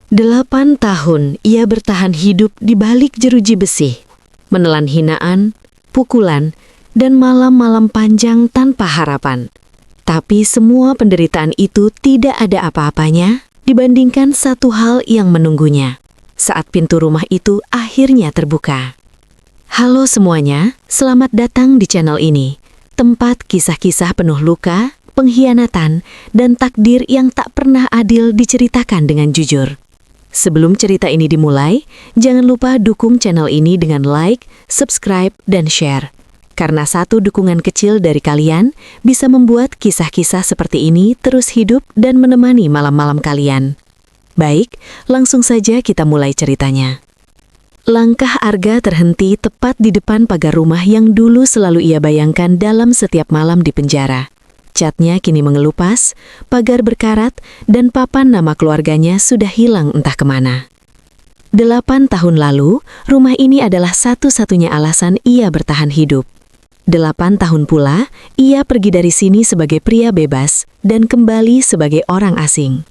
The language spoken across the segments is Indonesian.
8 tahun ia bertahan hidup di balik jeruji besi, menelan hinaan, pukulan, dan malam-malam panjang tanpa harapan. Tapi semua penderitaan itu tidak ada apa-apanya dibandingkan satu hal yang menunggunya saat pintu rumah itu akhirnya terbuka. Halo semuanya, selamat datang di channel ini, tempat kisah-kisah penuh luka, pengkhianatan, dan takdir yang tak pernah adil diceritakan dengan jujur. Sebelum cerita ini dimulai, jangan lupa dukung channel ini dengan like, subscribe, dan share. Karena satu dukungan kecil dari kalian bisa membuat kisah-kisah seperti ini terus hidup dan menemani malam-malam kalian. Baik, langsung saja kita mulai ceritanya. Langkah Arga terhenti tepat di depan pagar rumah yang dulu selalu ia bayangkan dalam setiap malam di penjara. Catnya kini mengelupas, pagar berkarat, dan papan nama keluarganya sudah hilang entah kemana. 8 tahun lalu, rumah ini adalah satu-satunya alasan ia bertahan hidup. 8 tahun pula, ia pergi dari sini sebagai pria bebas dan kembali sebagai orang asing.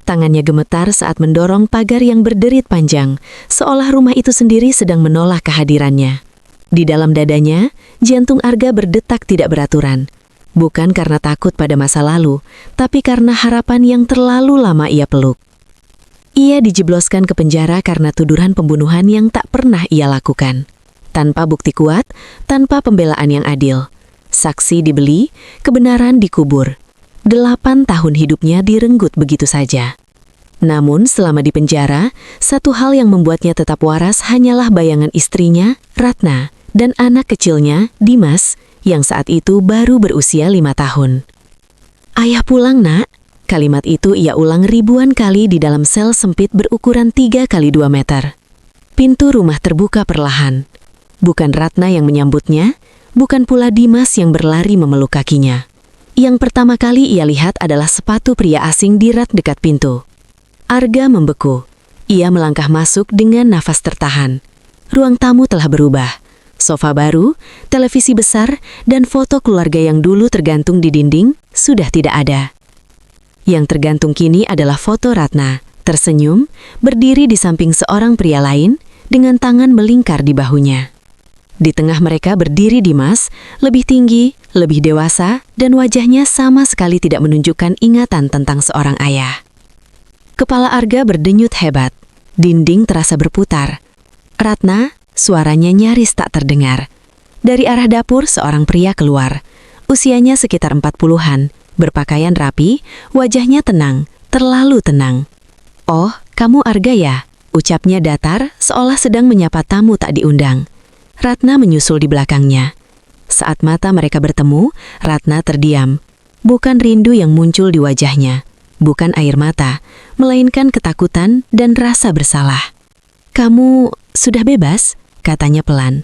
Tangannya gemetar saat mendorong pagar yang berderit panjang, seolah rumah itu sendiri sedang menolak kehadirannya. Di dalam dadanya, jantung Arga berdetak tidak beraturan. Bukan karena takut pada masa lalu, tapi karena harapan yang terlalu lama ia peluk. Ia dijebloskan ke penjara karena tuduhan pembunuhan yang tak pernah ia lakukan. Tanpa bukti kuat, tanpa pembelaan yang adil. Saksi dibeli, kebenaran dikubur. 8 tahun hidupnya direnggut begitu saja. Namun selama di penjara, satu hal yang membuatnya tetap waras hanyalah bayangan istrinya, Ratna, dan anak kecilnya, Dimas, yang saat itu baru berusia 5 tahun. "Ayah pulang, Nak." Kalimat itu ia ulang ribuan kali di dalam sel sempit berukuran 3 kali 2 meter. Pintu rumah terbuka perlahan. Bukan Ratna yang menyambutnya, bukan pula Dimas yang berlari memeluk kakinya. Yang pertama kali ia lihat adalah sepatu pria asing di rak dekat pintu. Arga membeku. Ia melangkah masuk dengan nafas tertahan. Ruang tamu telah berubah. Sofa baru, televisi besar, dan foto keluarga yang dulu tergantung di dinding sudah tidak ada. Yang tergantung kini adalah foto Ratna, tersenyum, berdiri di samping seorang pria lain dengan tangan melingkar di bahunya. Di tengah mereka berdiri Dimas, lebih tinggi, lebih dewasa, dan wajahnya sama sekali tidak menunjukkan ingatan tentang seorang ayah. Kepala Arga berdenyut hebat, dinding terasa berputar. Ratna, suaranya nyaris tak terdengar. Dari arah dapur seorang pria keluar. Usianya sekitar 40-an, berpakaian rapi, wajahnya tenang, terlalu tenang. "Oh, kamu Arga ya?" ucapnya datar seolah sedang menyapa tamu tak diundang. Ratna menyusul di belakangnya. Saat mata mereka bertemu, Ratna terdiam. Bukan rindu yang muncul di wajahnya, bukan air mata, melainkan ketakutan dan rasa bersalah. "Kamu sudah bebas?" katanya pelan.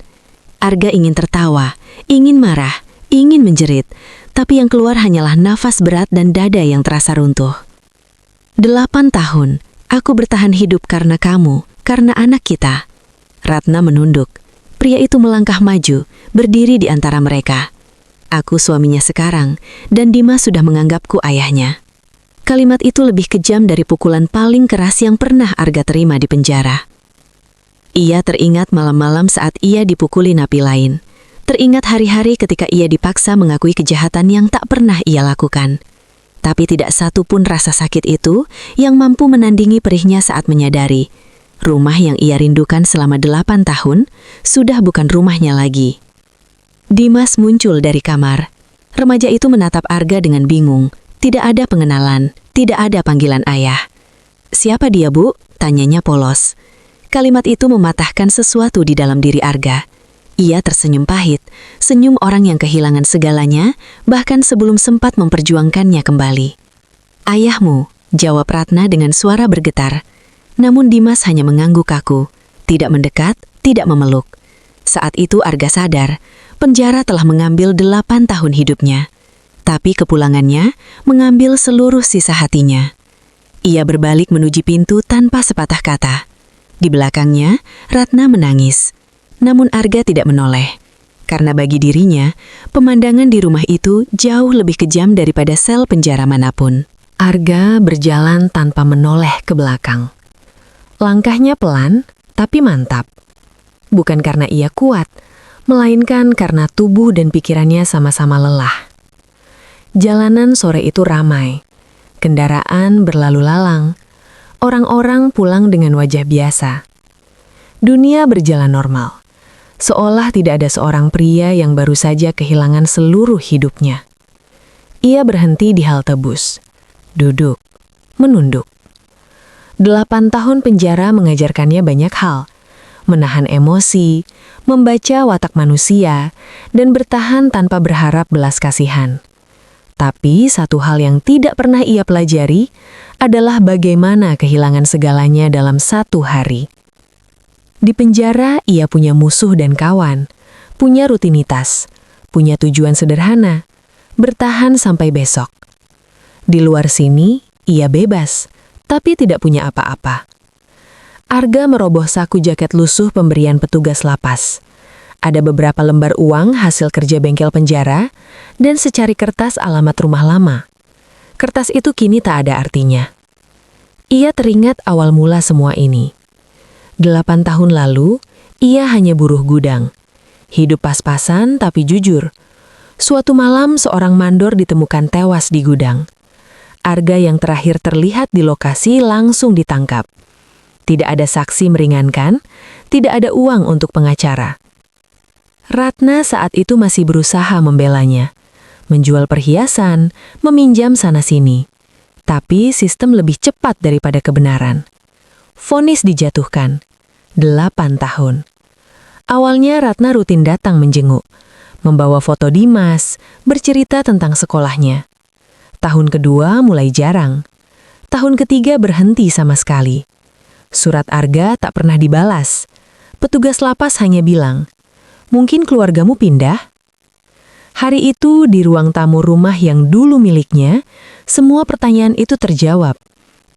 Arga ingin tertawa, ingin marah, ingin menjerit, tapi yang keluar hanyalah nafas berat dan dada yang terasa runtuh. 8 tahun, aku bertahan hidup karena kamu, karena anak kita." Ratna menunduk. Pria itu melangkah maju, berdiri di antara mereka. "Aku suaminya sekarang, dan Dimas sudah menganggapku ayahnya." Kalimat itu lebih kejam dari pukulan paling keras yang pernah Arga terima di penjara. Ia teringat malam-malam saat ia dipukuli napi lain. Teringat hari-hari ketika ia dipaksa mengakui kejahatan yang tak pernah ia lakukan. Tapi tidak satu pun rasa sakit itu yang mampu menandingi perihnya saat menyadari rumah yang ia rindukan selama 8 tahun sudah bukan rumahnya lagi. Dimas muncul dari kamar. Remaja itu menatap Arga dengan bingung. Tidak ada pengenalan, tidak ada panggilan ayah. "Siapa dia, Bu?" tanyanya polos. Kalimat itu mematahkan sesuatu di dalam diri Arga. Ia tersenyum pahit, senyum orang yang kehilangan segalanya, bahkan sebelum sempat memperjuangkannya kembali. "Ayahmu," jawab Ratna dengan suara bergetar. Namun Dimas hanya mengangguk kaku, tidak mendekat, tidak memeluk. Saat itu Arga sadar, penjara telah mengambil 8 tahun hidupnya. Tapi kepulangannya mengambil seluruh sisa hatinya. Ia berbalik menuju pintu tanpa sepatah kata. Di belakangnya, Ratna menangis. Namun Arga tidak menoleh. Karena bagi dirinya, pemandangan di rumah itu jauh lebih kejam daripada sel penjara manapun. Arga berjalan tanpa menoleh ke belakang. Langkahnya pelan, tapi mantap. Bukan karena ia kuat, melainkan karena tubuh dan pikirannya sama-sama lelah. Jalanan sore itu ramai. Kendaraan berlalu lalang. Orang-orang pulang dengan wajah biasa. Dunia berjalan normal. Seolah tidak ada seorang pria yang baru saja kehilangan seluruh hidupnya. Ia berhenti di halte bus. Duduk. Menunduk. 8 tahun penjara mengajarkannya banyak hal. Menahan emosi, membaca watak manusia, dan bertahan tanpa berharap belas kasihan. Tapi satu hal yang tidak pernah ia pelajari adalah bagaimana kehilangan segalanya dalam satu hari. Di penjara ia punya musuh dan kawan, punya rutinitas, punya tujuan sederhana, bertahan sampai besok. Di luar sini, ia bebas, tapi tidak punya apa-apa. Arga meroboh saku jaket lusuh pemberian petugas lapas. Ada beberapa lembar uang hasil kerja bengkel penjara, dan secari kertas alamat rumah lama. Kertas itu kini tak ada artinya. Ia teringat awal mula semua ini. 8 tahun lalu, ia hanya buruh gudang. Hidup pas-pasan tapi jujur. Suatu malam seorang mandor ditemukan tewas di gudang. Arga yang terakhir terlihat di lokasi langsung ditangkap. Tidak ada saksi meringankan, tidak ada uang untuk pengacara. Ratna saat itu masih berusaha membelanya. Menjual perhiasan, meminjam sana-sini. Tapi sistem lebih cepat daripada kebenaran. Vonis dijatuhkan. 8 tahun. Awalnya Ratna rutin datang menjenguk, membawa foto Dimas, bercerita tentang sekolahnya. Tahun kedua mulai jarang. Tahun ketiga berhenti sama sekali. Surat Arga tak pernah dibalas. Petugas lapas hanya bilang, "Mungkin keluargamu pindah?" Hari itu di ruang tamu rumah yang dulu miliknya, semua pertanyaan itu terjawab.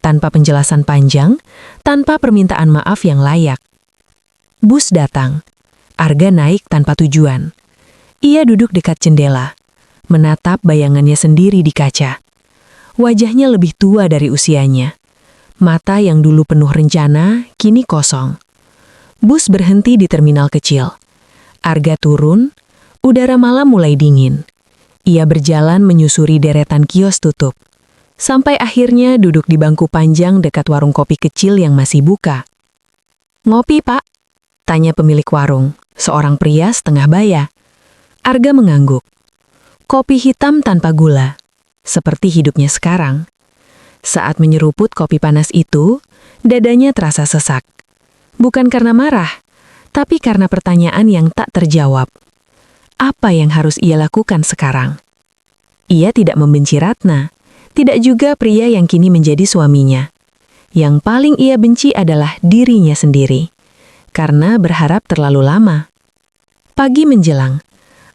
Tanpa penjelasan panjang, tanpa permintaan maaf yang layak. Bus datang. Arga naik tanpa tujuan. Ia duduk dekat jendela, menatap bayangannya sendiri di kaca. Wajahnya lebih tua dari usianya. Mata yang dulu penuh rencana, kini kosong. Bus berhenti di terminal kecil. Arga turun, udara malam mulai dingin. Ia berjalan menyusuri deretan kios tutup. Sampai akhirnya duduk di bangku panjang dekat warung kopi kecil yang masih buka. "Ngopi, Pak?" tanya pemilik warung, seorang pria setengah baya. Arga mengangguk. Kopi hitam tanpa gula, seperti hidupnya sekarang. Saat menyeruput kopi panas itu, dadanya terasa sesak. Bukan karena marah, tapi karena pertanyaan yang tak terjawab. Apa yang harus ia lakukan sekarang? Ia tidak membenci Ratna. Tidak juga pria yang kini menjadi suaminya. Yang paling ia benci adalah dirinya sendiri, karena berharap terlalu lama. Pagi menjelang,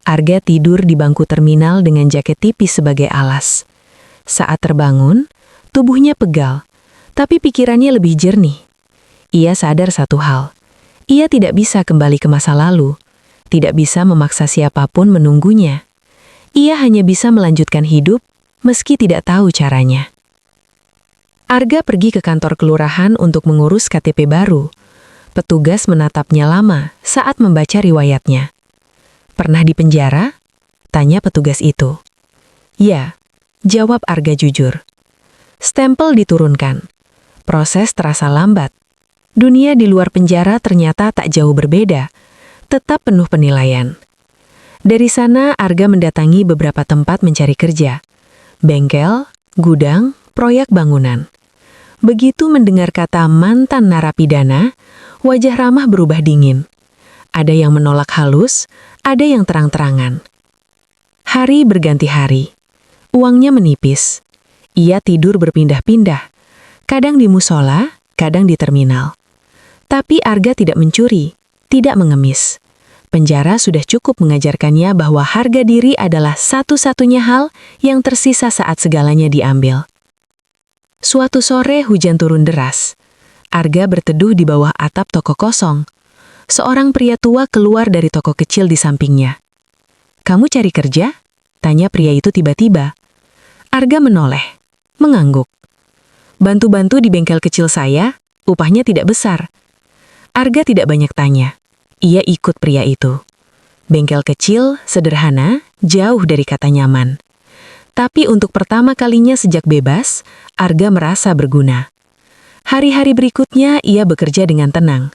Arga tidur di bangku terminal dengan jaket tipis sebagai alas. Saat terbangun, tubuhnya pegal, tapi pikirannya lebih jernih. Ia sadar satu hal, ia tidak bisa kembali ke masa lalu, tidak bisa memaksa siapapun menunggunya. Ia hanya bisa melanjutkan hidup, meski tidak tahu caranya. Arga pergi ke kantor kelurahan untuk mengurus KTP baru. Petugas menatapnya lama saat membaca riwayatnya. "Pernah di penjara?" tanya petugas itu. "Ya," jawab Arga jujur. Stempel diturunkan. Proses terasa lambat. Dunia di luar penjara ternyata tak jauh berbeda, tetap penuh penilaian. Dari sana Arga mendatangi beberapa tempat mencari kerja. Bengkel, gudang, proyek bangunan. Begitu mendengar kata mantan narapidana, wajah Ramah berubah dingin. Ada yang menolak halus, ada yang terang-terangan. Hari berganti hari. Uangnya menipis. Ia tidur berpindah-pindah. Kadang di musola, kadang di terminal. Tapi Arga tidak mencuri, tidak mengemis. Penjara sudah cukup mengajarkannya bahwa harga diri adalah satu-satunya hal yang tersisa saat segalanya diambil. Suatu sore hujan turun deras. Arga berteduh di bawah atap toko kosong. Seorang pria tua keluar dari toko kecil di sampingnya. "Kamu cari kerja?" tanya pria itu tiba-tiba. Arga menoleh, mengangguk. "Bantu-bantu di bengkel kecil saya," upahnya tidak besar. Arga tidak banyak tanya. Ia ikut pria itu. Bengkel kecil, sederhana, jauh dari kata nyaman. Tapi untuk pertama kalinya sejak bebas, Arga merasa berguna. Hari-hari berikutnya ia bekerja dengan tenang.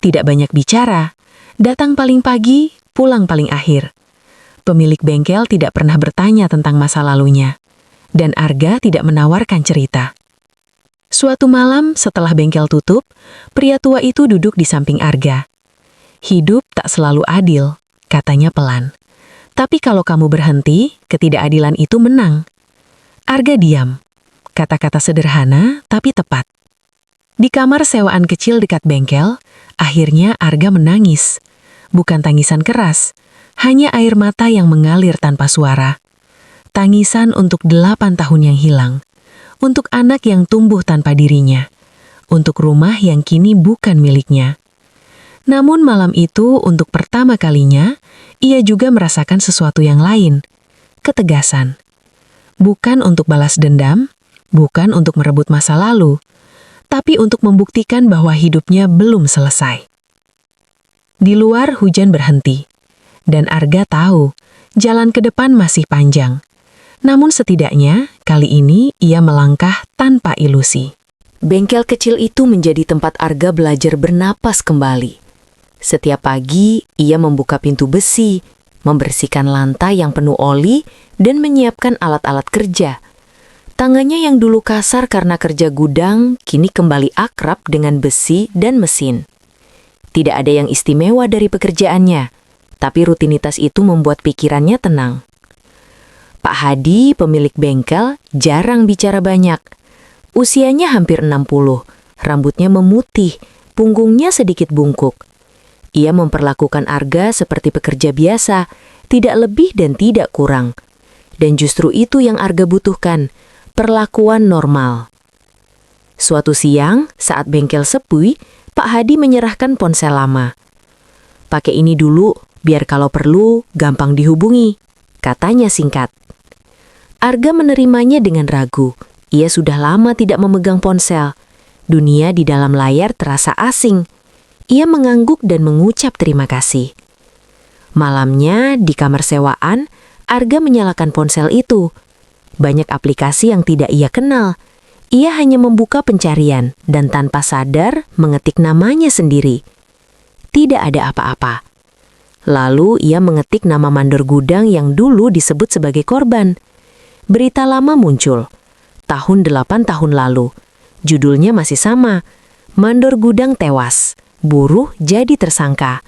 Tidak banyak bicara, datang paling pagi, pulang paling akhir. Pemilik bengkel tidak pernah bertanya tentang masa lalunya. Dan Arga tidak menawarkan cerita. Suatu malam setelah bengkel tutup, pria tua itu duduk di samping Arga. Hidup tak selalu adil, katanya pelan. Tapi kalau kamu berhenti, ketidakadilan itu menang. Arga diam. Kata-kata sederhana tapi tepat. Di kamar sewaan kecil dekat bengkel, akhirnya Arga menangis. Bukan tangisan keras, hanya air mata yang mengalir tanpa suara. Tangisan untuk 8 tahun yang hilang. Untuk anak yang tumbuh tanpa dirinya. Untuk rumah yang kini bukan miliknya. Namun malam itu untuk pertama kalinya, ia juga merasakan sesuatu yang lain. Ketegasan. Bukan untuk balas dendam, bukan untuk merebut masa lalu, tapi untuk membuktikan bahwa hidupnya belum selesai. Di luar hujan berhenti, dan Arga tahu jalan ke depan masih panjang. Namun setidaknya kali ini ia melangkah tanpa ilusi. Bengkel kecil itu menjadi tempat Arga belajar bernapas kembali. Setiap pagi ia membuka pintu besi, membersihkan lantai yang penuh oli, dan menyiapkan alat-alat kerja. Tangannya yang dulu kasar karena kerja gudang, kini kembali akrab dengan besi dan mesin. Tidak ada yang istimewa dari pekerjaannya, tapi rutinitas itu membuat pikirannya tenang. Pak Hadi, pemilik bengkel, jarang bicara banyak. Usianya hampir 60, rambutnya memutih, punggungnya sedikit bungkuk. Ia memperlakukan Arga seperti pekerja biasa, tidak lebih dan tidak kurang. Dan justru itu yang Arga butuhkan, perlakuan normal. Suatu siang, saat bengkel sepi, Pak Hadi menyerahkan ponsel lama. "Pakai ini dulu, biar kalau perlu, gampang dihubungi," katanya singkat. Arga menerimanya dengan ragu. Ia sudah lama tidak memegang ponsel. Dunia di dalam layar terasa asing. Ia mengangguk dan mengucap terima kasih. Malamnya, di kamar sewaan, Arga menyalakan ponsel itu. Banyak aplikasi yang tidak ia kenal. Ia hanya membuka pencarian dan tanpa sadar mengetik namanya sendiri. Tidak ada apa-apa. Lalu ia mengetik nama mandor gudang yang dulu disebut sebagai korban. Berita lama muncul. Tahun 8 tahun lalu. Judulnya masih sama. Mandor gudang tewas. Buruh jadi tersangka.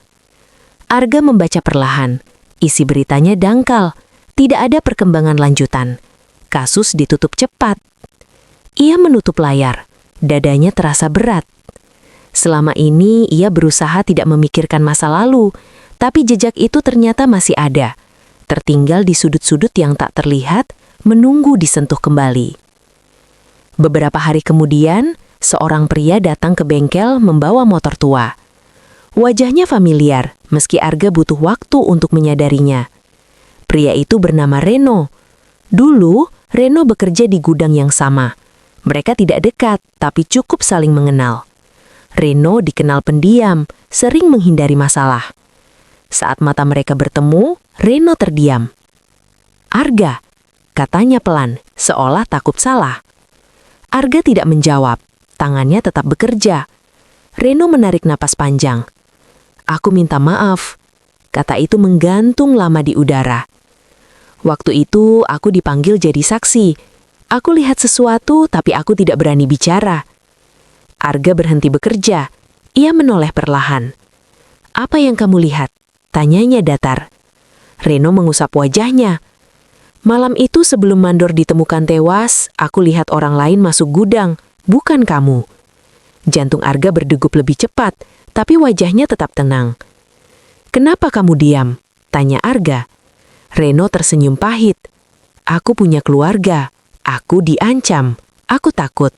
Arga membaca perlahan. Isi beritanya dangkal. Tidak ada perkembangan lanjutan. Kasus ditutup cepat. Ia menutup layar. Dadanya terasa berat. Selama ini ia berusaha tidak memikirkan masa lalu, tapi jejak itu ternyata masih ada. Tertinggal di sudut-sudut yang tak terlihat, menunggu disentuh kembali. Beberapa hari kemudian, seorang pria datang ke bengkel membawa motor tua. Wajahnya familiar, meski Arga butuh waktu untuk menyadarinya. Pria itu bernama Reno. Dulu, Reno bekerja di gudang yang sama. Mereka tidak dekat, tapi cukup saling mengenal. Reno dikenal pendiam, sering menghindari masalah. Saat mata mereka bertemu, Reno terdiam. "Arga," katanya pelan, seolah takut salah. Arga tidak menjawab, tangannya tetap bekerja. Reno menarik napas panjang. "Aku minta maaf," kata itu menggantung lama di udara. "Waktu itu aku dipanggil jadi saksi. Aku lihat sesuatu tapi aku tidak berani bicara." Arga berhenti bekerja. Ia menoleh perlahan. "Apa yang kamu lihat?" tanyanya datar. Reno mengusap wajahnya. "Malam itu sebelum mandor ditemukan tewas, aku lihat orang lain masuk gudang, bukan kamu." Jantung Arga berdegup lebih cepat, tapi wajahnya tetap tenang. "Kenapa kamu diam?" tanya Arga. Reno tersenyum pahit. "Aku punya keluarga. Aku diancam. Aku takut."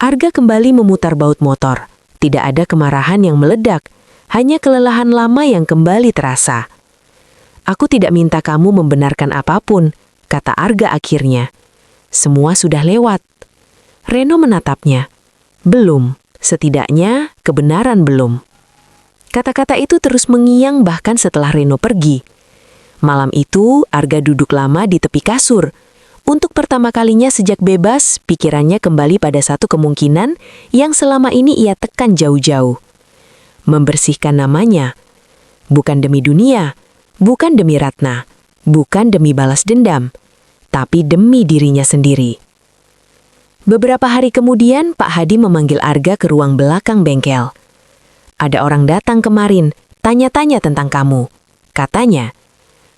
Arga kembali memutar baut motor. Tidak ada kemarahan yang meledak, hanya kelelahan lama yang kembali terasa. "Aku tidak minta kamu membenarkan apapun," kata Arga akhirnya. "Semua sudah lewat." Reno menatapnya. "Belum. Setidaknya kebenaran belum. Kata-kata itu terus mengiang bahkan setelah Reno pergi. Malam itu, Arga duduk lama di tepi kasur. Untuk pertama kalinya sejak bebas, pikirannya kembali pada satu kemungkinan yang selama ini ia tekan jauh-jauh. Membersihkan namanya. Bukan demi dunia, bukan demi Ratna, bukan demi balas dendam, tapi demi dirinya sendiri. Beberapa hari kemudian, Pak Hadi memanggil Arga ke ruang belakang bengkel. "Ada orang datang kemarin, tanya-tanya tentang kamu," katanya.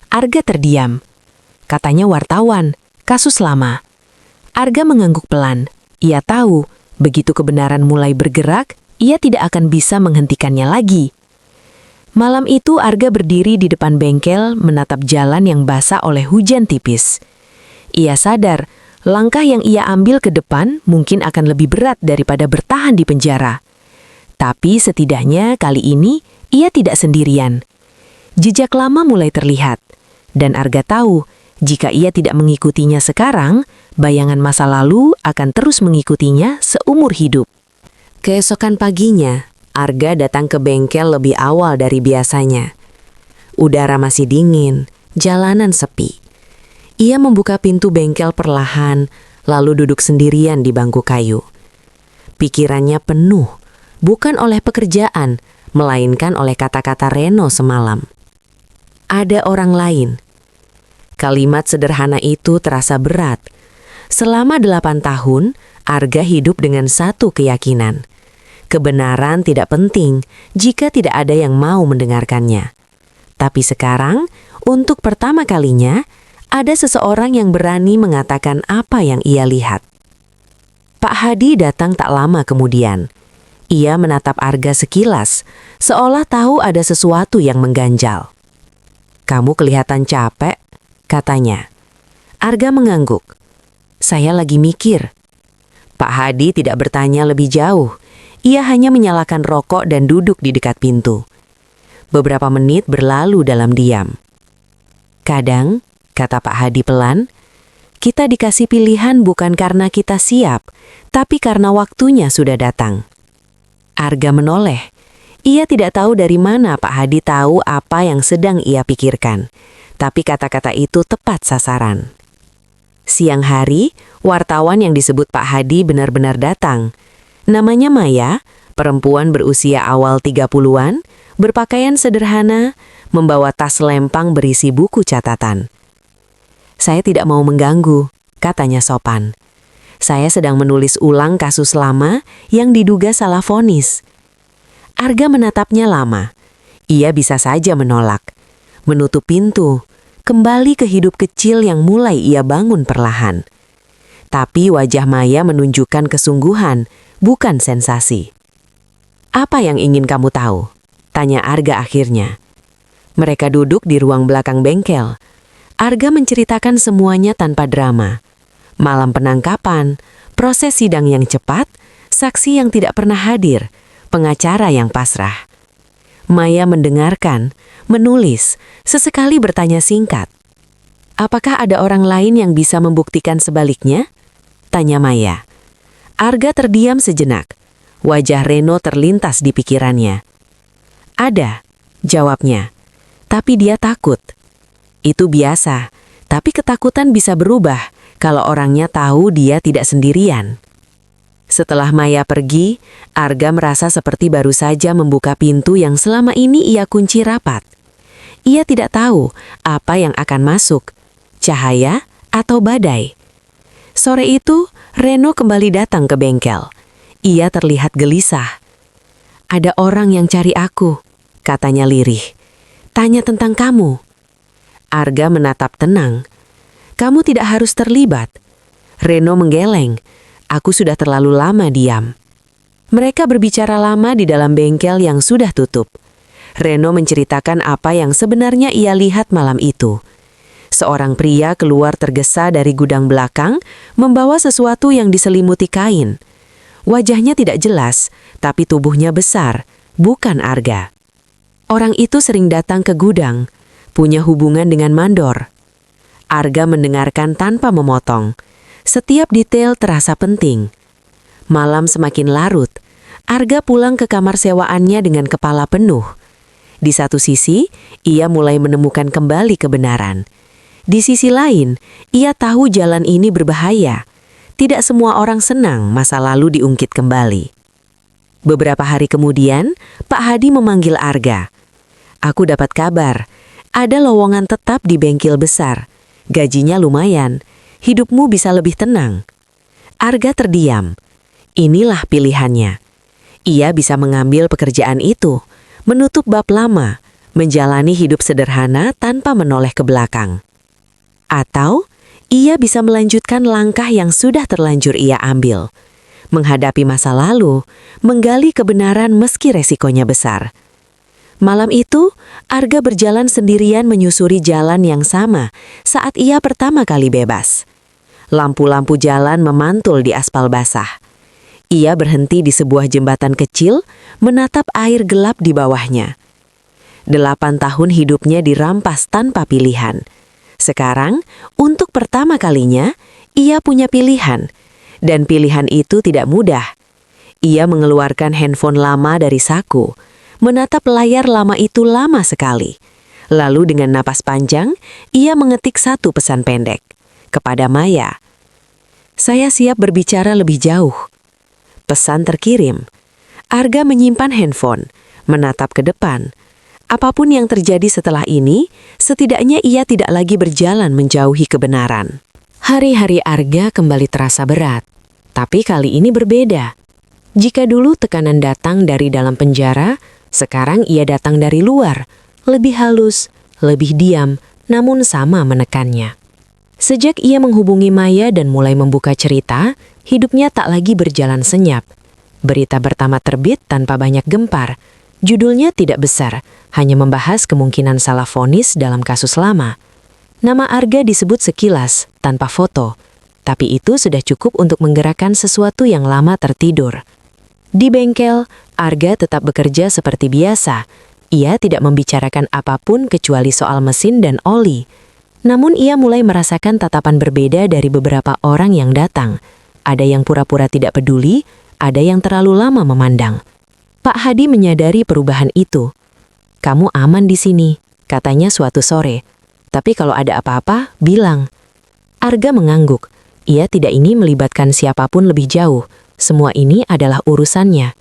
Arga terdiam. Katanya wartawan, kasus lama. Arga mengangguk pelan. Ia tahu, begitu kebenaran mulai bergerak, ia tidak akan bisa menghentikannya lagi. Malam itu Arga berdiri di depan bengkel menatap jalan yang basah oleh hujan tipis. Ia sadar, langkah yang ia ambil ke depan mungkin akan lebih berat daripada bertahan di penjara. Tapi setidaknya kali ini ia tidak sendirian. Jejak lama mulai terlihat, dan Arga tahu jika ia tidak mengikutinya sekarang, bayangan masa lalu akan terus mengikutinya seumur hidup. Keesokan paginya, Arga datang ke bengkel lebih awal dari biasanya. Udara masih dingin, jalanan sepi. Ia membuka pintu bengkel perlahan, lalu duduk sendirian di bangku kayu. Pikirannya penuh, bukan oleh pekerjaan, melainkan oleh kata-kata Reno semalam. Ada orang lain. Kalimat sederhana itu terasa berat. Selama 8 tahun, Arga hidup dengan satu keyakinan. Kebenaran tidak penting jika tidak ada yang mau mendengarkannya. Tapi sekarang, untuk pertama kalinya, ada seseorang yang berani mengatakan apa yang ia lihat. Pak Hadi datang tak lama kemudian. Ia menatap Arga sekilas, seolah tahu ada sesuatu yang mengganjal. "Kamu kelihatan capek," katanya. Arga mengangguk. "Saya lagi mikir." Pak Hadi tidak bertanya lebih jauh. Ia hanya menyalakan rokok dan duduk di dekat pintu. Beberapa menit berlalu dalam diam. "Kadang," kata Pak Hadi pelan, "kita dikasih pilihan bukan karena kita siap, tapi karena waktunya sudah datang." Arga menoleh. Ia tidak tahu dari mana Pak Hadi tahu apa yang sedang ia pikirkan, tapi kata-kata itu tepat sasaran. Siang hari, wartawan yang disebut Pak Hadi benar-benar datang. Namanya Maya, perempuan berusia awal 30-an, berpakaian sederhana, membawa tas lempang berisi buku catatan. "Saya tidak mau mengganggu," katanya sopan. "Saya sedang menulis ulang kasus lama yang diduga salah vonis." Arga menatapnya lama. Ia bisa saja menolak, menutup pintu, kembali ke hidup kecil yang mulai ia bangun perlahan. Tapi wajah Maya menunjukkan kesungguhan, bukan sensasi. "Apa yang ingin kamu tahu?" tanya Arga akhirnya. Mereka duduk di ruang belakang bengkel. Arga menceritakan semuanya tanpa drama. Malam penangkapan, proses sidang yang cepat, saksi yang tidak pernah hadir, pengacara yang pasrah. Maya mendengarkan, menulis, sesekali bertanya singkat. "Apakah ada orang lain yang bisa membuktikan sebaliknya?" tanya Maya. Arga terdiam sejenak. Wajah Reno terlintas di pikirannya. "Ada," jawabnya. "Tapi dia takut." Itu biasa, tapi ketakutan bisa berubah kalau orangnya tahu dia tidak sendirian. Setelah Maya pergi, Arga merasa seperti baru saja membuka pintu yang selama ini ia kunci rapat. Ia tidak tahu apa yang akan masuk, cahaya atau badai. Sore itu, Reno kembali datang ke bengkel. Ia terlihat gelisah. "Ada orang yang cari aku," katanya lirih. "Tanya tentang kamu." Arga menatap tenang. "Kamu tidak harus terlibat." Reno menggeleng. "Aku sudah terlalu lama diam." Mereka berbicara lama di dalam bengkel yang sudah tutup. Reno menceritakan apa yang sebenarnya ia lihat malam itu. Seorang pria keluar tergesa dari gudang belakang, membawa sesuatu yang diselimuti kain. Wajahnya tidak jelas, tapi tubuhnya besar, bukan Arga. Orang itu sering datang ke gudang, punya hubungan dengan mandor. Arga mendengarkan tanpa memotong. Setiap detail terasa penting. Malam semakin larut. Arga pulang ke kamar sewaannya dengan kepala penuh. Di satu sisi, ia mulai menemukan kembali kebenaran. Di sisi lain, ia tahu jalan ini berbahaya. Tidak semua orang senang masa lalu diungkit kembali. Beberapa hari kemudian, Pak Hadi memanggil Arga. "Aku dapat kabar, ada lowongan tetap di bengkel besar. Gajinya lumayan, hidupmu bisa lebih tenang." Arga terdiam. Inilah pilihannya. Ia bisa mengambil pekerjaan itu, menutup bab lama, menjalani hidup sederhana tanpa menoleh ke belakang. Atau, ia bisa melanjutkan langkah yang sudah terlanjur ia ambil. Menghadapi masa lalu, menggali kebenaran meski resikonya besar. Malam itu, Arga berjalan sendirian menyusuri jalan yang sama saat ia pertama kali bebas. Lampu-lampu jalan memantul di aspal basah. Ia berhenti di sebuah jembatan kecil, menatap air gelap di bawahnya. 8 tahun hidupnya dirampas tanpa pilihan. Sekarang, untuk pertama kalinya, ia punya pilihan. Dan pilihan itu tidak mudah. Ia mengeluarkan handphone lama dari saku, menatap layar lama itu lama sekali. Lalu dengan napas panjang, ia mengetik satu pesan pendek. Kepada Maya. "Saya siap berbicara lebih jauh." Pesan terkirim. Arga menyimpan handphone, menatap ke depan. Apapun yang terjadi setelah ini, setidaknya ia tidak lagi berjalan menjauhi kebenaran. Hari-hari Arga kembali terasa berat. Tapi kali ini berbeda. Jika dulu tekanan datang dari dalam penjara, sekarang ia datang dari luar, lebih halus, lebih diam, namun sama menekannya. Sejak ia menghubungi Maya dan mulai membuka cerita, hidupnya tak lagi berjalan senyap. Berita pertama terbit tanpa banyak gempar. Judulnya tidak besar, hanya membahas kemungkinan salah vonis dalam kasus lama. Nama Arga disebut sekilas, tanpa foto. Tapi itu sudah cukup untuk menggerakkan sesuatu yang lama tertidur. Di bengkel, Arga tetap bekerja seperti biasa. Ia tidak membicarakan apapun kecuali soal mesin dan oli. Namun ia mulai merasakan tatapan berbeda dari beberapa orang yang datang. Ada yang pura-pura tidak peduli, ada yang terlalu lama memandang. Pak Hadi menyadari perubahan itu. "Kamu aman di sini," katanya suatu sore. "Tapi kalau ada apa-apa, bilang." Arga mengangguk. Ia tidak ingin melibatkan siapapun lebih jauh. Semua ini adalah urusannya.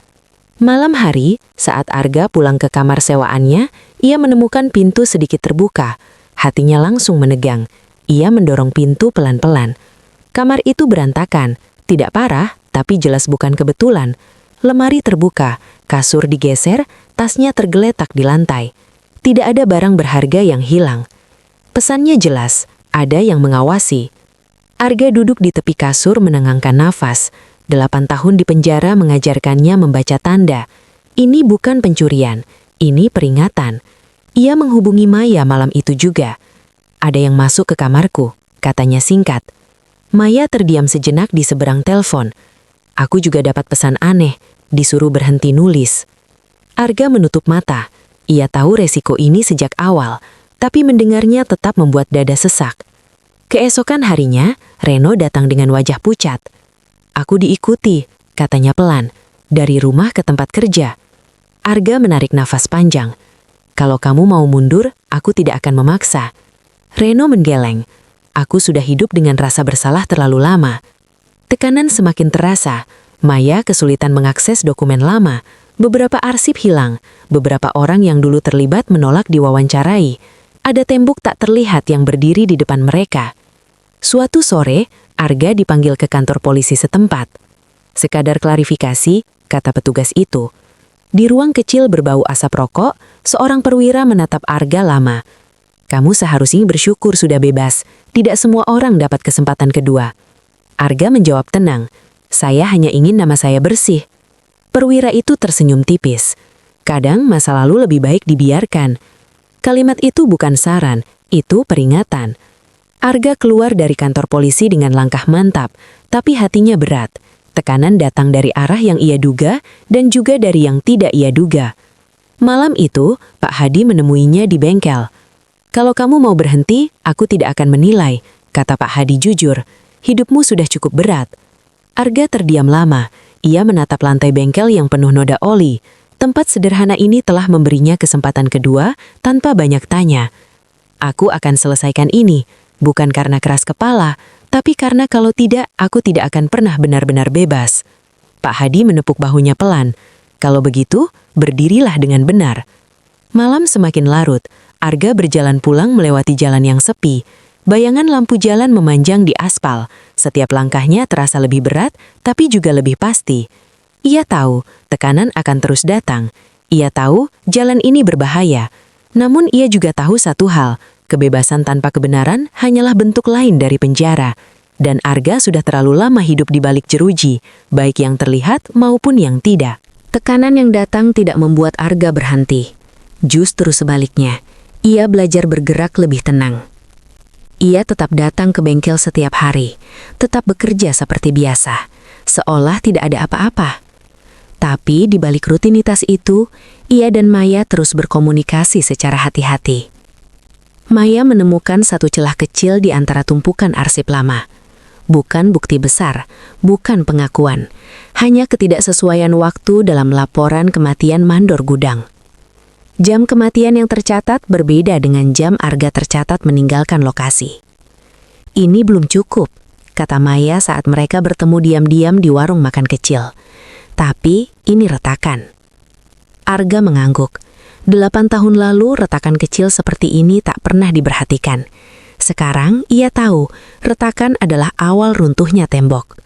Malam hari, saat Arga pulang ke kamar sewaannya, ia menemukan pintu sedikit terbuka. Hatinya langsung menegang. Ia mendorong pintu pelan-pelan. Kamar itu berantakan. Tidak parah, tapi jelas bukan kebetulan. Lemari terbuka, kasur digeser, tasnya tergeletak di lantai. Tidak ada barang berharga yang hilang. Pesannya jelas, ada yang mengawasi. Arga duduk di tepi kasur menenangkan nafas. 8 tahun di penjara mengajarkannya membaca tanda. Ini bukan pencurian, ini peringatan. Ia menghubungi Maya malam itu juga. "Ada yang masuk ke kamarku," katanya singkat. Maya terdiam sejenak di seberang telepon. "Aku juga dapat pesan aneh, disuruh berhenti nulis." Arga menutup mata. Ia tahu resiko ini sejak awal, tapi mendengarnya tetap membuat dada sesak. Keesokan harinya, Reno datang dengan wajah pucat. "Aku diikuti," katanya pelan, "dari rumah ke tempat kerja." Arga menarik nafas panjang. "Kalau kamu mau mundur, aku tidak akan memaksa." Reno menggeleng. "Aku sudah hidup dengan rasa bersalah terlalu lama." Tekanan semakin terasa. Maya kesulitan mengakses dokumen lama. Beberapa arsip hilang. Beberapa orang yang dulu terlibat menolak diwawancarai. Ada tembok tak terlihat yang berdiri di depan mereka. Suatu sore, Arga dipanggil ke kantor polisi setempat. "Sekadar klarifikasi," kata petugas itu. Di ruang kecil berbau asap rokok, seorang perwira menatap Arga lama. "Kamu seharusnya bersyukur sudah bebas. Tidak semua orang dapat kesempatan kedua." Arga menjawab tenang, "Saya hanya ingin nama saya bersih." Perwira itu tersenyum tipis. Kadang masa lalu lebih baik dibiarkan. Kalimat itu bukan saran, itu peringatan. Arga keluar dari kantor polisi dengan langkah mantap, tapi hatinya berat. Tekanan datang dari arah yang ia duga dan juga dari yang tidak ia duga. Malam itu, Pak Hadi menemuinya di bengkel. "Kalau kamu mau berhenti, aku tidak akan menilai," kata Pak Hadi jujur. "Hidupmu sudah cukup berat." Arga terdiam lama. Ia menatap lantai bengkel yang penuh noda oli. Tempat sederhana ini telah memberinya kesempatan kedua tanpa banyak tanya. Aku akan selesaikan ini, bukan karena keras kepala, tapi karena kalau tidak, aku tidak akan pernah benar-benar bebas. Pak Hadi menepuk bahunya pelan. Kalau begitu, berdirilah dengan benar. Malam semakin larut, Arga berjalan pulang melewati jalan yang sepi. Bayangan lampu jalan memanjang di aspal. Setiap langkahnya terasa lebih berat, tapi juga lebih pasti. Ia tahu tekanan akan terus datang. Ia tahu jalan ini berbahaya. Namun ia juga tahu satu hal, kebebasan tanpa kebenaran hanyalah bentuk lain dari penjara. Dan Arga sudah terlalu lama hidup di balik jeruji, baik yang terlihat maupun yang tidak. Tekanan yang datang tidak membuat Arga berhenti. Justru sebaliknya, ia belajar bergerak lebih tenang. Ia tetap datang ke bengkel setiap hari, tetap bekerja seperti biasa, seolah tidak ada apa-apa. Tapi di balik rutinitas itu, ia dan Maya terus berkomunikasi secara hati-hati. Maya menemukan satu celah kecil di antara tumpukan arsip lama. Bukan bukti besar, bukan pengakuan, hanya ketidaksesuaian waktu dalam laporan kematian mandor gudang. Jam kematian yang tercatat berbeda dengan jam Arga tercatat meninggalkan lokasi. Ini belum cukup, kata Maya saat mereka bertemu diam-diam di warung makan kecil. Tapi ini retakan. Arga mengangguk. 8 tahun lalu retakan kecil seperti ini tak pernah diperhatikan. Sekarang ia tahu retakan adalah awal runtuhnya tembok.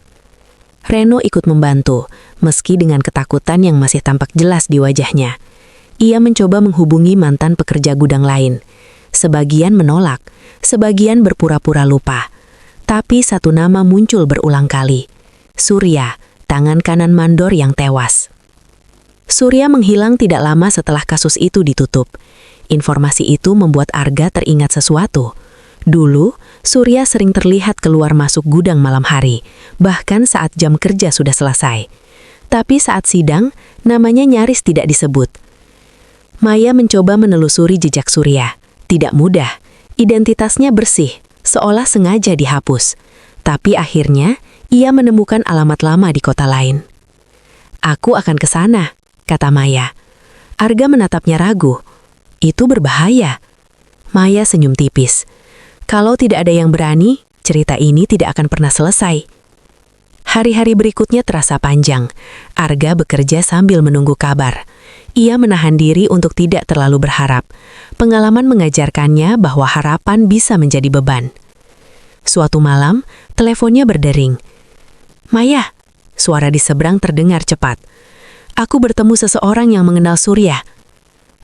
Reno ikut membantu, meski dengan ketakutan yang masih tampak jelas di wajahnya. Ia mencoba menghubungi mantan pekerja gudang lain. Sebagian menolak, sebagian berpura-pura lupa. Tapi satu nama muncul berulang kali. Surya, tangan kanan mandor yang tewas. Surya menghilang tidak lama setelah kasus itu ditutup. Informasi itu membuat Arga teringat sesuatu. Dulu, Surya sering terlihat keluar masuk gudang malam hari, bahkan saat jam kerja sudah selesai. Tapi saat sidang, namanya nyaris tidak disebut. Maya mencoba menelusuri jejak Surya. Tidak mudah, identitasnya bersih, seolah sengaja dihapus. Tapi akhirnya, ia menemukan alamat lama di kota lain. Aku akan ke sana, kata Maya. Arga menatapnya ragu. Itu berbahaya. Maya senyum tipis. Kalau tidak ada yang berani, cerita ini tidak akan pernah selesai. Hari-hari berikutnya terasa panjang. Arga bekerja sambil menunggu kabar. Ia menahan diri untuk tidak terlalu berharap. Pengalaman mengajarkannya bahwa harapan bisa menjadi beban. Suatu malam, teleponnya berdering. Maya, suara di seberang terdengar cepat. Aku bertemu seseorang yang mengenal Surya.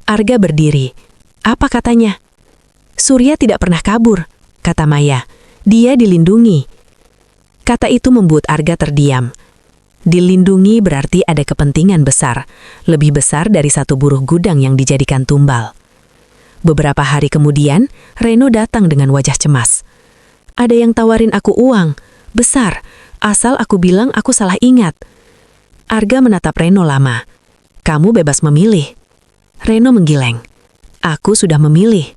Arga berdiri. Apa katanya? Surya tidak pernah kabur, kata Maya. Dia dilindungi. Kata itu membuat Arga terdiam. Dilindungi berarti ada kepentingan besar, lebih besar dari satu buruh gudang yang dijadikan tumbal. Beberapa hari kemudian, Reno datang dengan wajah cemas. Ada yang tawarin aku uang, besar, asal aku bilang aku salah ingat. Arga menatap Reno lama. Kamu bebas memilih. Reno menggeleng. Aku sudah memilih.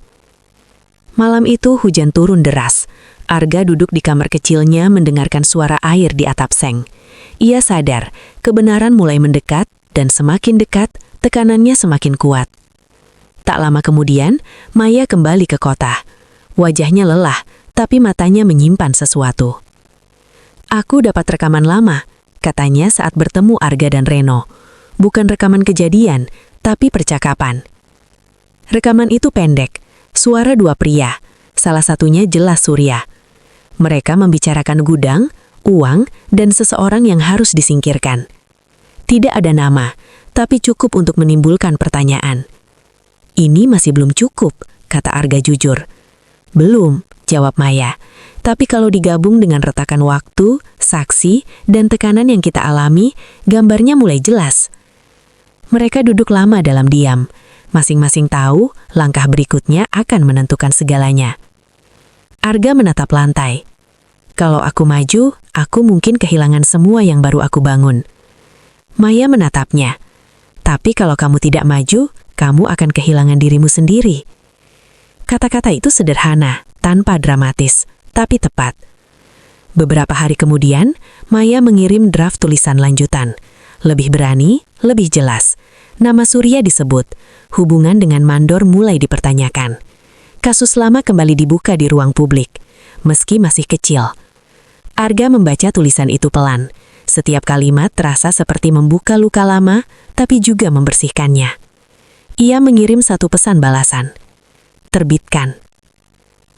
Malam itu hujan turun deras. Arga duduk di kamar kecilnya mendengarkan suara air di atap seng. Ia sadar, kebenaran mulai mendekat, dan semakin dekat, tekanannya semakin kuat. Tak lama kemudian, Maya kembali ke kota. Wajahnya lelah, tapi matanya menyimpan sesuatu. Aku dapat rekaman lama, katanya saat bertemu Arga dan Reno. Bukan rekaman kejadian, tapi percakapan. Rekaman itu pendek, suara dua pria, salah satunya jelas Surya. Mereka membicarakan gudang, uang, dan seseorang yang harus disingkirkan. Tidak ada nama, tapi cukup untuk menimbulkan pertanyaan. Ini masih belum cukup, kata Arga jujur. Belum, jawab Maya. Tapi kalau digabung dengan retakan waktu, saksi, dan tekanan yang kita alami, gambarnya mulai jelas. Mereka duduk lama dalam diam. Masing-masing tahu langkah berikutnya akan menentukan segalanya. Arga menatap lantai. Kalau aku maju, aku mungkin kehilangan semua yang baru aku bangun. Maya menatapnya. Tapi kalau kamu tidak maju, kamu akan kehilangan dirimu sendiri. Kata-kata itu sederhana, tanpa dramatis, tapi tepat. Beberapa hari kemudian, Maya mengirim draft tulisan lanjutan. Lebih berani, lebih jelas. Nama Surya disebut. Hubungan dengan mandor mulai dipertanyakan. Kasus lama kembali dibuka di ruang publik, meski masih kecil. Arga membaca tulisan itu pelan. Setiap kalimat terasa seperti membuka luka lama, tapi juga membersihkannya. Ia mengirim satu pesan balasan. Terbitkan.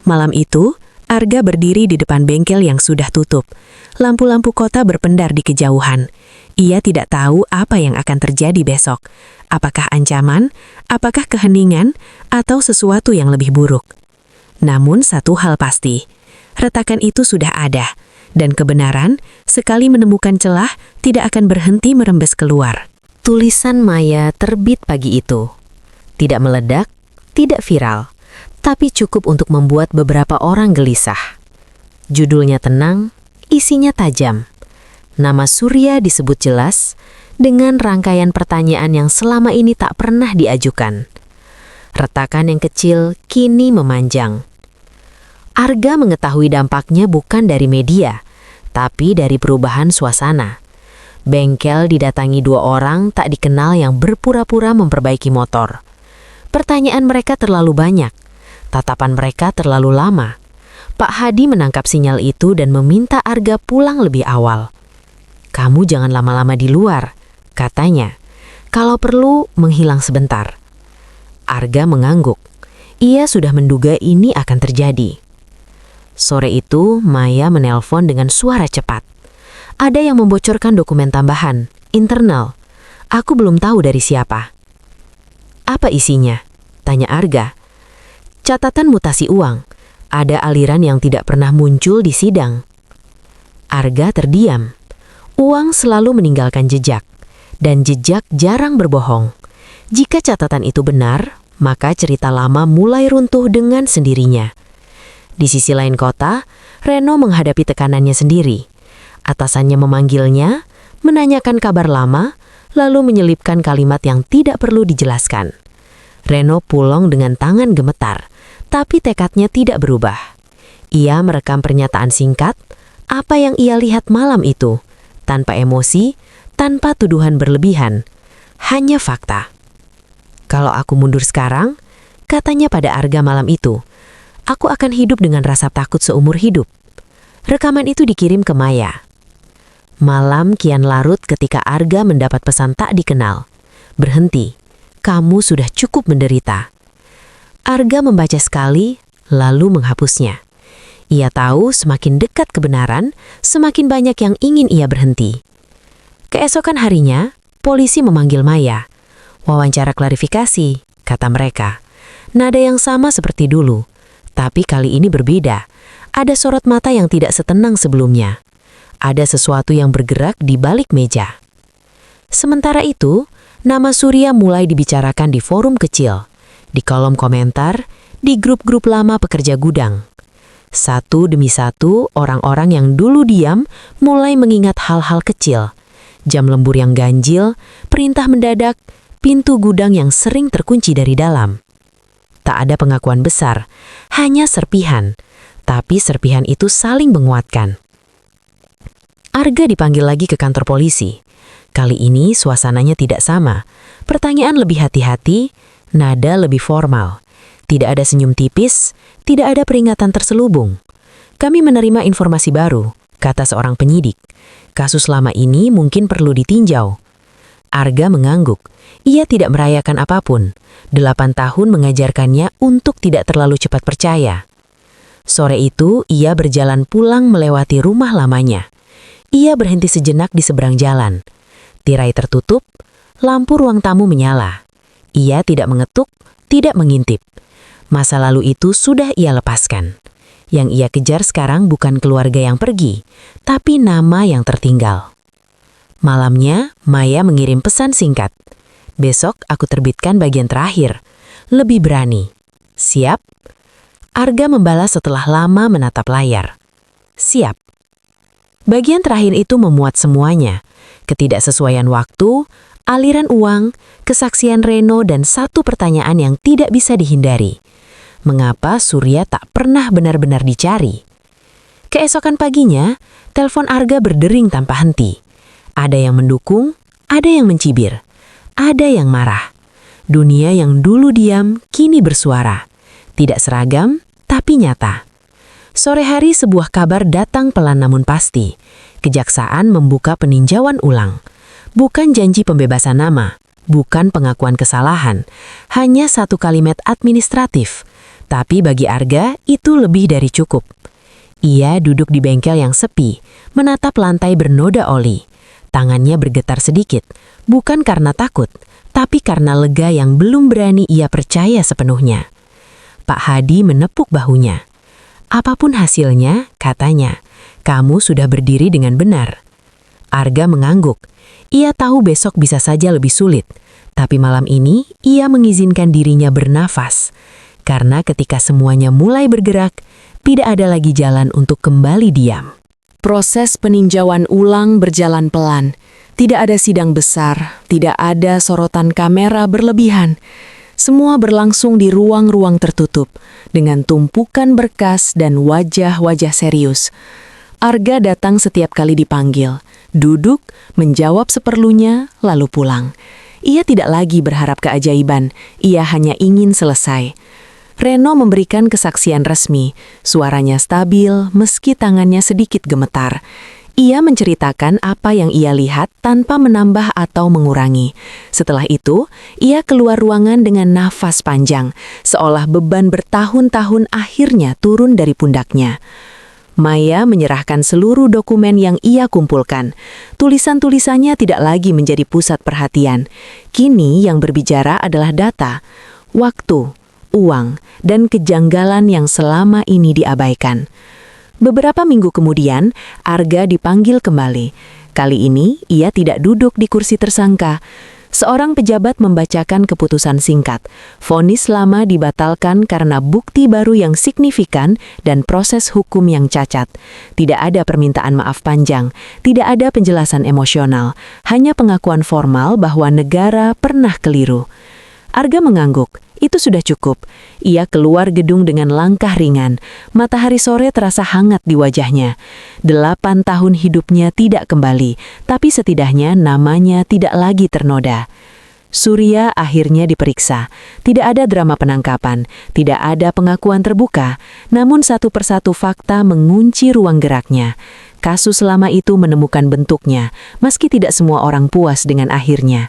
Malam itu, Arga berdiri di depan bengkel yang sudah tutup. Lampu-lampu kota berpendar di kejauhan. Ia tidak tahu apa yang akan terjadi besok. Apakah ancaman, apakah keheningan, atau sesuatu yang lebih buruk. Namun satu hal pasti, retakan itu sudah ada, dan kebenaran, sekali menemukan celah, tidak akan berhenti merembes keluar. Tulisan Maya terbit pagi itu. Tidak meledak, tidak viral, tapi cukup untuk membuat beberapa orang gelisah. Judulnya tenang, isinya tajam. Nama Surya disebut jelas, dengan rangkaian pertanyaan yang selama ini tak pernah diajukan. Retakan yang kecil kini memanjang. Arga mengetahui dampaknya bukan dari media, tapi dari perubahan suasana. Bengkel didatangi 2 orang tak dikenal yang berpura-pura memperbaiki motor. Pertanyaan mereka terlalu banyak. Tatapan mereka terlalu lama. Pak Hadi menangkap sinyal itu dan meminta Arga pulang lebih awal. "Kamu jangan lama-lama di luar," katanya. "Kalau perlu, menghilang sebentar." Arga mengangguk. Ia sudah menduga ini akan terjadi. Sore itu, Maya menelpon dengan suara cepat. "Ada yang membocorkan dokumen tambahan, internal. Aku belum tahu dari siapa." "Apa isinya?" tanya Arga. "Catatan mutasi uang. Ada aliran yang tidak pernah muncul di sidang." Arga terdiam. Uang selalu meninggalkan jejak, dan jejak jarang berbohong. Jika catatan itu benar, maka cerita lama mulai runtuh dengan sendirinya. Di sisi lain kota, Reno menghadapi tekanannya sendiri. Atasannya memanggilnya, menanyakan kabar lama, lalu menyelipkan kalimat yang tidak perlu dijelaskan. Reno pulang dengan tangan gemetar, tapi tekadnya tidak berubah. Ia merekam pernyataan singkat, apa yang ia lihat malam itu, tanpa emosi, tanpa tuduhan berlebihan, hanya fakta. "Kalau aku mundur sekarang," katanya pada Arga malam itu, "aku akan hidup dengan rasa takut seumur hidup." Rekaman itu dikirim ke Maya. Malam kian larut ketika Arga mendapat pesan tak dikenal. "Berhenti, kamu sudah cukup menderita." Arga membaca sekali, lalu menghapusnya. Ia tahu semakin dekat kebenaran, semakin banyak yang ingin ia berhenti. Keesokan harinya, polisi memanggil Maya. "Wawancara klarifikasi," kata mereka. Nada yang sama seperti dulu, tapi kali ini berbeda. Ada sorot mata yang tidak setenang sebelumnya. Ada sesuatu yang bergerak di balik meja. Sementara itu, nama Surya mulai dibicarakan di forum kecil, di kolom komentar, di grup-grup lama pekerja gudang. Satu demi satu, orang-orang yang dulu diam mulai mengingat hal-hal kecil. Jam lembur yang ganjil, perintah mendadak, pintu gudang yang sering terkunci dari dalam. Tak ada pengakuan besar, hanya serpihan. Tapi serpihan itu saling menguatkan. Arga dipanggil lagi ke kantor polisi. Kali ini suasananya tidak sama. Pertanyaan lebih hati-hati, nada lebih formal. Tidak ada senyum tipis, tidak ada peringatan terselubung. "Kami menerima informasi baru," kata seorang penyidik. "Kasus lama ini mungkin perlu ditinjau." Arga mengangguk. Ia tidak merayakan apapun. 8 tahun mengajarkannya untuk tidak terlalu cepat percaya. Sore itu, ia berjalan pulang melewati rumah lamanya. Ia berhenti sejenak di seberang jalan. Tirai tertutup, lampu ruang tamu menyala. Ia tidak mengetuk, tidak mengintip. Masa lalu itu sudah ia lepaskan. Yang ia kejar sekarang bukan keluarga yang pergi, tapi nama yang tertinggal. Malamnya, Maya mengirim pesan singkat. "Besok aku terbitkan bagian terakhir. Lebih berani. Siap?" Arga membalas setelah lama menatap layar. "Siap." Bagian terakhir itu memuat semuanya. Ketidaksesuaian waktu, aliran uang, kesaksian Reno, dan satu pertanyaan yang tidak bisa dihindari. Mengapa Surya tak pernah benar-benar dicari? Keesokan paginya, telepon Arga berdering tanpa henti. Ada yang mendukung, Ada yang mencibir, ada yang marah. Dunia yang dulu diam kini bersuara. Tidak seragam, tapi nyata. Sore hari sebuah kabar datang pelan namun pasti. Kejaksaan membuka peninjauan ulang. Bukan janji pembebasan nama, bukan pengakuan kesalahan, hanya satu kalimat administratif. Tapi bagi Arga itu lebih dari cukup. Ia duduk di bengkel yang sepi, menatap lantai bernoda oli. Tangannya bergetar sedikit, bukan karena takut, tapi karena lega yang belum berani ia percaya sepenuhnya. Pak Hadi menepuk bahunya. Apapun hasilnya, katanya, kamu sudah berdiri dengan benar. Arga mengangguk. Ia tahu besok bisa saja lebih sulit, tapi malam ini ia mengizinkan dirinya bernafas. Karena ketika semuanya mulai bergerak, tidak ada lagi jalan untuk kembali diam. Proses peninjauan ulang berjalan pelan. Tidak ada sidang besar, tidak ada sorotan kamera berlebihan. Semua berlangsung di ruang-ruang tertutup, dengan tumpukan berkas dan wajah-wajah serius. Arga datang setiap kali dipanggil, duduk, menjawab seperlunya, lalu pulang. Ia tidak lagi berharap keajaiban, ia hanya ingin selesai. Reno memberikan kesaksian resmi, suaranya stabil meski tangannya sedikit gemetar. Ia menceritakan apa yang ia lihat tanpa menambah atau mengurangi. Setelah itu, ia keluar ruangan dengan nafas panjang, seolah beban bertahun-tahun akhirnya turun dari pundaknya. Maya menyerahkan seluruh dokumen yang ia kumpulkan. Tulisan-tulisannya tidak lagi menjadi pusat perhatian. Kini yang berbicara adalah data, waktu, uang, dan kejanggalan yang selama ini diabaikan. Beberapa minggu kemudian, Arga dipanggil kembali. Kali ini, ia tidak duduk di kursi tersangka. Seorang pejabat membacakan keputusan singkat. Vonis lama dibatalkan karena bukti baru yang signifikan dan proses hukum yang cacat. Tidak ada permintaan maaf panjang, tidak ada penjelasan emosional, hanya pengakuan formal bahwa negara pernah keliru. Arga mengangguk. Itu sudah cukup. Ia keluar gedung dengan langkah ringan. Matahari sore terasa hangat di wajahnya. 8 tahun hidupnya tidak kembali, tapi setidaknya namanya tidak lagi ternoda. Surya akhirnya diperiksa. Tidak ada drama penangkapan, tidak ada pengakuan terbuka, namun satu persatu fakta mengunci ruang geraknya. Kasus lama itu menemukan bentuknya, meski tidak semua orang puas dengan akhirnya.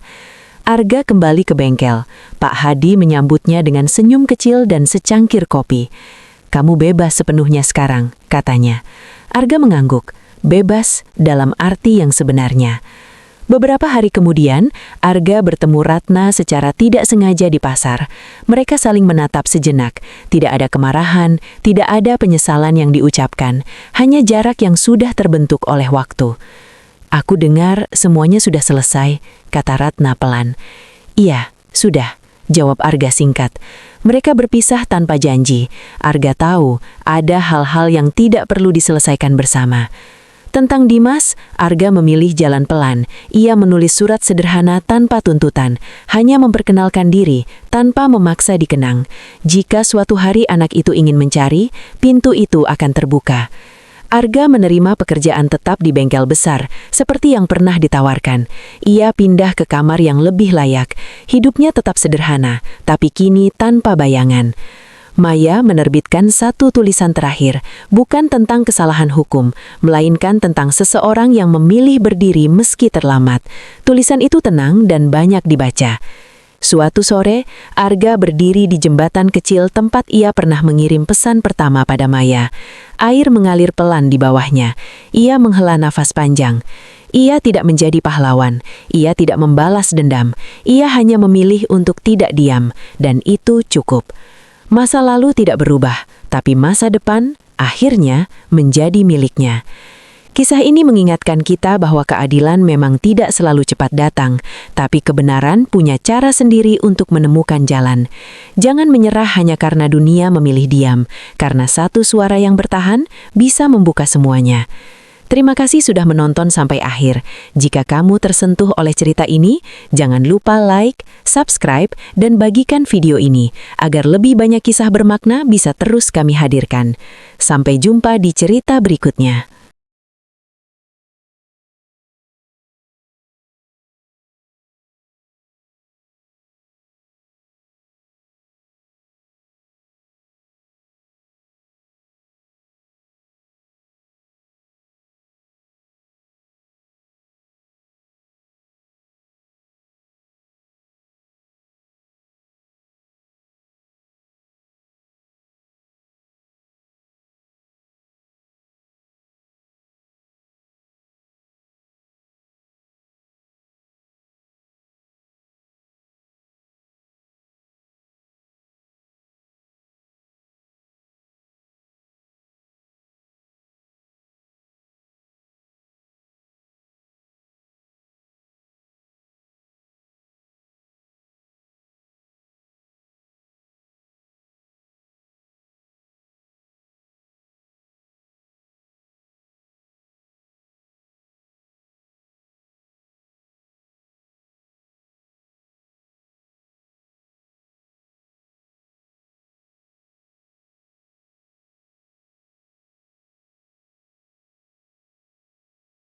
Arga kembali ke bengkel. Pak Hadi menyambutnya dengan senyum kecil dan secangkir kopi. "Kamu bebas sepenuhnya sekarang," katanya. Arga mengangguk. Bebas dalam arti yang sebenarnya. Beberapa hari kemudian, Arga bertemu Ratna secara tidak sengaja di pasar. Mereka saling menatap sejenak. Tidak ada kemarahan, tidak ada penyesalan yang diucapkan. Hanya jarak yang sudah terbentuk oleh waktu. "Aku dengar semuanya sudah selesai," kata Ratna pelan. "Iya, sudah," jawab Arga singkat. Mereka berpisah tanpa janji. Arga tahu ada hal-hal yang tidak perlu diselesaikan bersama. Tentang Dimas, Arga memilih jalan pelan. Ia menulis surat sederhana tanpa tuntutan, hanya memperkenalkan diri tanpa memaksa dikenang. Jika suatu hari anak itu ingin mencari, pintu itu akan terbuka. Arga menerima pekerjaan tetap di bengkel besar, seperti yang pernah ditawarkan. Ia pindah ke kamar yang lebih layak. Hidupnya tetap sederhana, tapi kini tanpa bayangan. Maya menerbitkan satu tulisan terakhir, bukan tentang kesalahan hukum, melainkan tentang seseorang yang memilih berdiri meski terlambat. Tulisan itu tenang dan banyak dibaca. Suatu sore, Arga berdiri di jembatan kecil tempat ia pernah mengirim pesan pertama pada Maya. Air mengalir pelan di bawahnya. Ia menghela nafas panjang. Ia tidak menjadi pahlawan. Ia tidak membalas dendam. Ia hanya memilih untuk tidak diam, dan itu cukup. Masa lalu tidak berubah, tapi masa depan akhirnya menjadi miliknya. Kisah ini mengingatkan kita bahwa keadilan memang tidak selalu cepat datang, tapi kebenaran punya cara sendiri untuk menemukan jalan. Jangan menyerah hanya karena dunia memilih diam, karena satu suara yang bertahan bisa membuka semuanya. Terima kasih sudah menonton sampai akhir. Jika kamu tersentuh oleh cerita ini, jangan lupa like, subscribe, dan bagikan video ini, agar lebih banyak kisah bermakna bisa terus kami hadirkan. Sampai jumpa di cerita berikutnya.